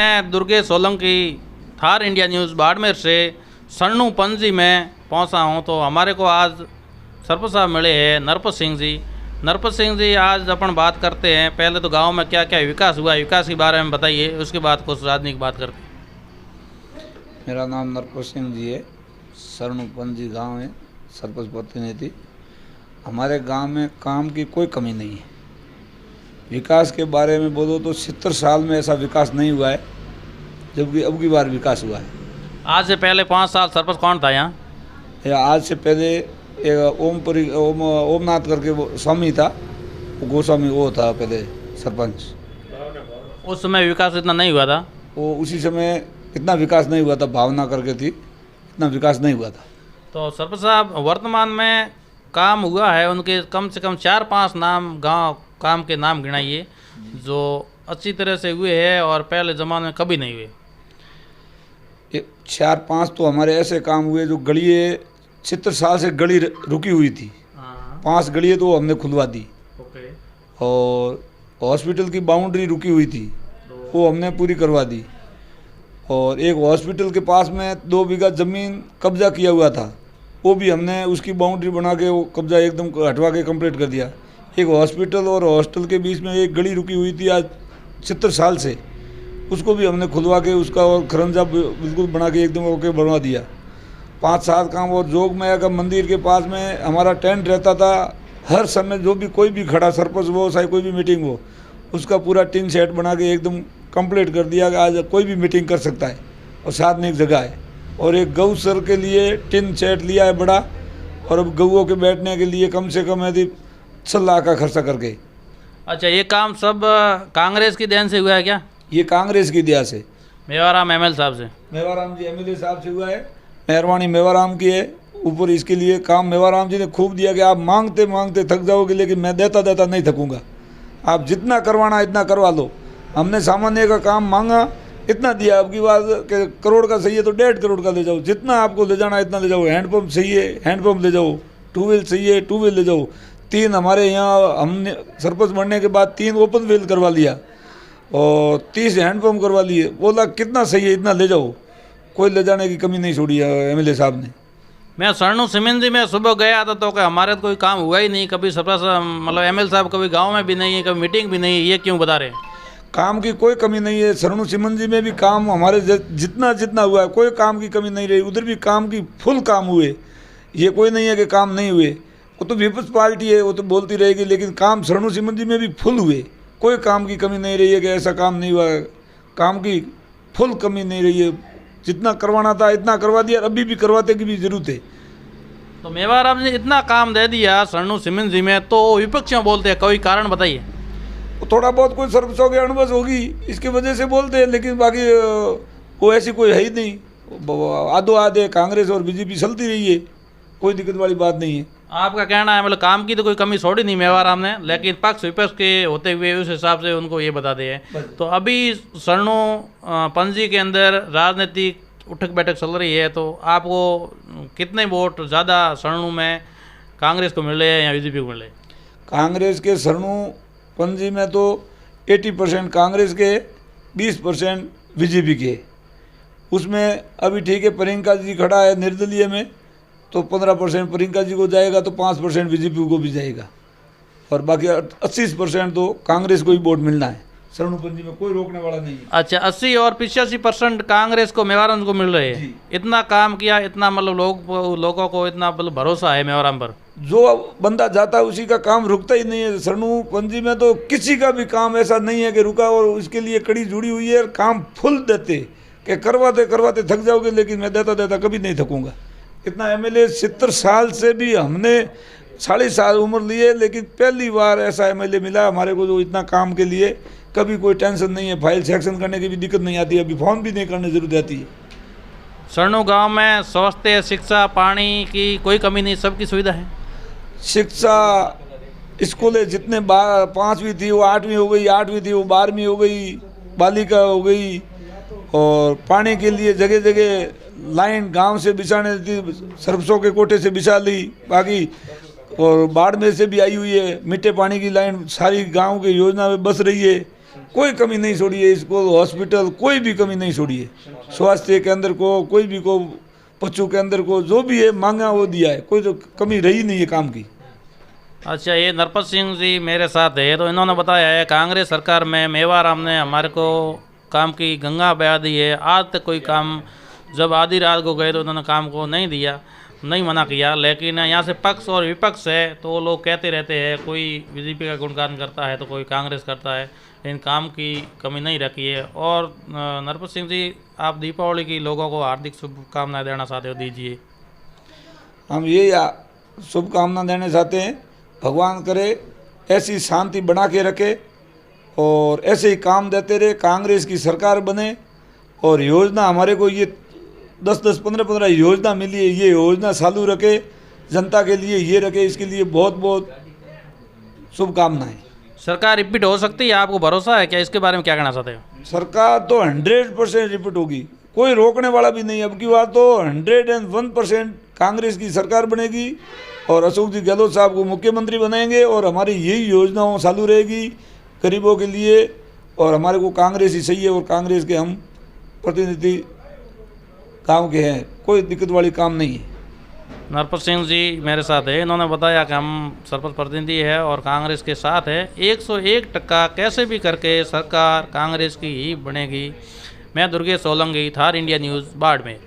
मैं Durgesh Solanki, Thar India news Barmer से सरनू पंजी में पहुंचा हूं। तो हमारे को आज सरपंच साहब मिले हैं नरपत सिंह जी। नरपत सिंह जी, आज अपन बात करते हैं, पहले तो गांव में क्या क्या विकास हुआ, विकास के बारे में बताइए, उसके बाद कुछ राजनीतिक बात करते हैं। मेरा नाम नरपत सिंह जी है, सरनू पंजी गाँव है, सरपंच प्रतिनिधि। हमारे गांव में काम की कोई कमी नहीं है। विकास के बारे में बोलो तो 70 साल में ऐसा विकास नहीं हुआ है, जबकि अब की बार विकास हुआ है। आज से पहले 5 साल सरपंच कौन था यहाँ? आज से पहले एक ओमनाथ करके वो स्वामी था, वो गोस्वामी, वो था पहले सरपंच। उस समय विकास इतना नहीं हुआ था? वो उसी समय इतना विकास नहीं हुआ था, भावना करके थी, इतना विकास नहीं हुआ था। तो सरपंच साहब, वर्तमान में काम हुआ है, उनके कम से कम 4-5 नाम, गांव काम के नाम गिनाइए जो अच्छी तरह से हुए हैं और पहले ज़माने में कभी नहीं हुए। 4-5 तो हमारे ऐसे काम हुए जो गलिए 70 साल से गली रुकी हुई थी, 5 गलिए तो हमने खुलवा दी। और हॉस्पिटल की बाउंड्री रुकी हुई थी, वो हमने पूरी करवा दी। और एक हॉस्पिटल के पास में 2 बीघा ज़मीन कब्जा किया हुआ था, वो भी हमने उसकी बाउंड्री बना के वो कब्जा एकदम हटवा के कंप्लीट कर दिया। एक हॉस्पिटल और हॉस्टल के बीच में एक गली रुकी हुई थी आज 70 साल से, उसको भी हमने खुलवा के उसका और खरंजा बिल्कुल बना के एकदम ओके बनवा दिया। 5-7 काम। और जोग मैया का मंदिर के पास में हमारा टेंट रहता था, हर समय जो भी कोई भी खड़ा सरपंच हो, चाहे कोई भी मीटिंग हो, उसका पूरा टिन सेट बना के एकदम कंप्लीट कर दिया कि आज कोई भी मीटिंग कर सकता है। और साथ में एक जगह है, और एक गौ सर के लिए टिन सेट लिया है बड़ा, और अब गऊओं के बैठने के लिए कम से कम यदि 6 लाख का खर्चा करके। अच्छा, ये काम सब कांग्रेस की देन से हुआ है क्या? ये कांग्रेस की दया से, मेवाराम एमएल साहब से, मेवाराम जी एमएलए साहब से हुआ है। मेहरबानी मेवाराम की है ऊपर, इसके लिए काम मेवाराम जी ने खूब दिया कि आप मांगते मांगते थक जाओगे, लेकिन मैं देता देता नहीं थकूंगा, आप जितना करवाना इतना करवा लो। हमने सामान्य का काम मांगा, इतना दिया। अब की बात कि करोड़ का चाहिए तो 1.5 करोड़ का ले जाओ, जितना आपको ले जाना इतना ले जाओ। हैंडपम्प चाहिए, हैंडपम्प ले जाओ। ट्यूबवेल चाहिए, ट्यूबवेल ले जाओ। 3 हमारे यहाँ, हमने सरपंच बनने के बाद 3 ओपन वेल करवा लिया और 30 हैंडपम्प करवा लिए। बोला कितना सही है इतना ले जाओ, कोई ले जाने की कमी नहीं छोड़ी है एमएलए साहब ने। मैं सरनू सिमंजी में सुबह गया था तो कि हमारे तो कोई काम हुआ ही नहीं, कभी सरपंच मतलब एमएल साहब कभी गांव में भी नहीं है, कभी मीटिंग भी नहीं है, ये क्यों बता रहे हैं? काम की कोई कमी नहीं है। सरनू सिमंजी में भी काम हमारे जितना जितना हुआ है, कोई काम की कमी नहीं रही। उधर भी काम की फुल काम हुए, ये कोई नहीं है कि काम नहीं हुए। वो तो विपक्ष पार्टी है, वो तो बोलती रहेगी, लेकिन काम सरनू सिमंजी में भी फुल हुए। कोई काम की कमी नहीं रही है कि ऐसा काम नहीं हुआ है। काम की फुल कमी नहीं रही है, जितना करवाना था इतना करवा दिया, अभी भी करवाते की भी जरूरत है। तो मेवाराम ने इतना काम दे दिया सरनू सिमंजी में, तो विपक्षियों बोलते हैं, कोई कारण बताइए। थोड़ा बहुत कोई सरपंचों की अणबस होगी, इसकी वजह से बोलते हैं, लेकिन बाकी वो ऐसी कोई है ही नहीं। आधो आधे कांग्रेस और बीजेपी चलती रही है, कोई दिक्कत वाली बात नहीं है। आपका कहना है मतलब काम की तो कोई कमी छोड़ी नहीं मेवाराम ने, लेकिन पक्ष विपक्ष के होते हुए उस हिसाब से उनको ये बता दे। तो अभी सरनू पंजी के अंदर राजनीतिक उठक बैठक चल रही है, तो आपको कितने वोट ज़्यादा सरनू में कांग्रेस को मिले या बीजेपी को मिले? कांग्रेस के सरनू पंजी में तो 80% कांग्रेस के, 20% बीजेपी के। उसमें अभी ठीक है, प्रियंका जी खड़ा है निर्दलीय में, तो 15% प्रियंका जी को जाएगा, तो 5% बीजेपी को भी जाएगा, और बाकी 80% तो कांग्रेस को ही वोट मिलना है। सरनू पंजी में कोई रोकने वाला नहीं है। अच्छा, 80 और 85% कांग्रेस को मेवाराम को मिल रहे हैं। इतना काम किया, इतना मतलब लोगों को इतना मतलब भरोसा है मेवाराम पर। जो बंदा जाता है उसी का काम रुकता ही नहीं है। सरनू पंजी में तो किसी का भी काम ऐसा नहीं है कि रुका, और उसके लिए कड़ी जुड़ी हुई है। काम फुल देते कि करवाते करवाते थक जाओगे, लेकिन मैं देता देता कभी नहीं थकूंगा। इतना एमएलए 70 साल से भी हमने 40 साल उम्र लिए, लेकिन पहली बार ऐसा एमएलए मिला हमारे को जो इतना काम के लिए कभी कोई टेंशन नहीं है। फाइल सेक्शन करने की भी दिक्कत नहीं आती है, अभी फॉर्म भी नहीं करने जरूरत आती है। सरनू गांव में स्वास्थ्य, शिक्षा, पानी की कोई कमी नहीं, सबकी सुविधा है। शिक्षा, स्कूलें जितने 5वीं थी वो 8वीं हो गई, 8वीं थी वो 12वीं हो गई, बालिका हो गई। और पानी के लिए जगह जगह लाइन गांव से बिछाने थी, सरपंचों के कोटे से बिछा ली। बाकी और बाड़मेर से भी आई हुई है, मीठे पानी की लाइन सारी गांव की योजना में बस रही है। कोई कमी नहीं छोड़ी है, स्कूल हॉस्पिटल कोई भी कमी नहीं छोड़ी है। स्वास्थ्य केंद्र को कोई भी को, पशु केंद्र को जो भी है मांगा वो दिया है, कोई तो कमी रही नहीं है काम की। अच्छा, ये नरपत सिंह जी मेरे साथ है, तो इन्होंने बताया है कांग्रेस सरकार में मेवाराम ने हमारे को काम की गंगा बहा दी है। आज तक कोई काम, जब आधी रात को गए तो उन्होंने काम को नहीं दिया, नहीं मना किया। लेकिन यहाँ से पक्ष और विपक्ष है तो वो लोग कहते रहते हैं, कोई बीजेपी का गुणगान करता है तो कोई कांग्रेस करता है, लेकिन काम की कमी नहीं रखी है। और नरपत सिंह जी, आप दीपावली की लोगों को हार्दिक शुभकामनाएं देना चाहते हो, दीजिए। हम ये शुभकामना देना चाहते हैं, भगवान करे ऐसी शांति बना के रखे और ऐसे ही काम देते रहे, कांग्रेस की सरकार बने। और योजना हमारे को ये 10-10, 15-15 योजना मिली है, ये योजना चालू रखे, जनता के लिए ये रखे, इसके लिए बहुत बहुत शुभकामनाएं। सरकार रिपीट हो सकती है, आपको भरोसा है क्या? इसके बारे में क्या कहना चाहते हो? सरकार तो 100% रिपीट होगी, कोई रोकने वाला भी नहीं। अब की बार तो 101% कांग्रेस की सरकार बनेगी और अशोक जी गहलोत साहब को मुख्यमंत्री बनाएंगे और हमारी यही योजनाओं चालू रहेगी गरीबों के लिए। और हमारे को कांग्रेस ही सही है और कांग्रेस के हम प्रतिनिधि गाँव के हैं, कोई दिक्कत वाली काम नहीं है। नरपत सिंह जी मेरे साथ है, इन्होंने बताया कि हम सरपंच प्रतिनिधि है और कांग्रेस के साथ है। 101% कैसे भी करके सरकार कांग्रेस की ही बनेगी। मैं दुर्गेश सोलंकी, थार इंडिया न्यूज़, बाड़मेर।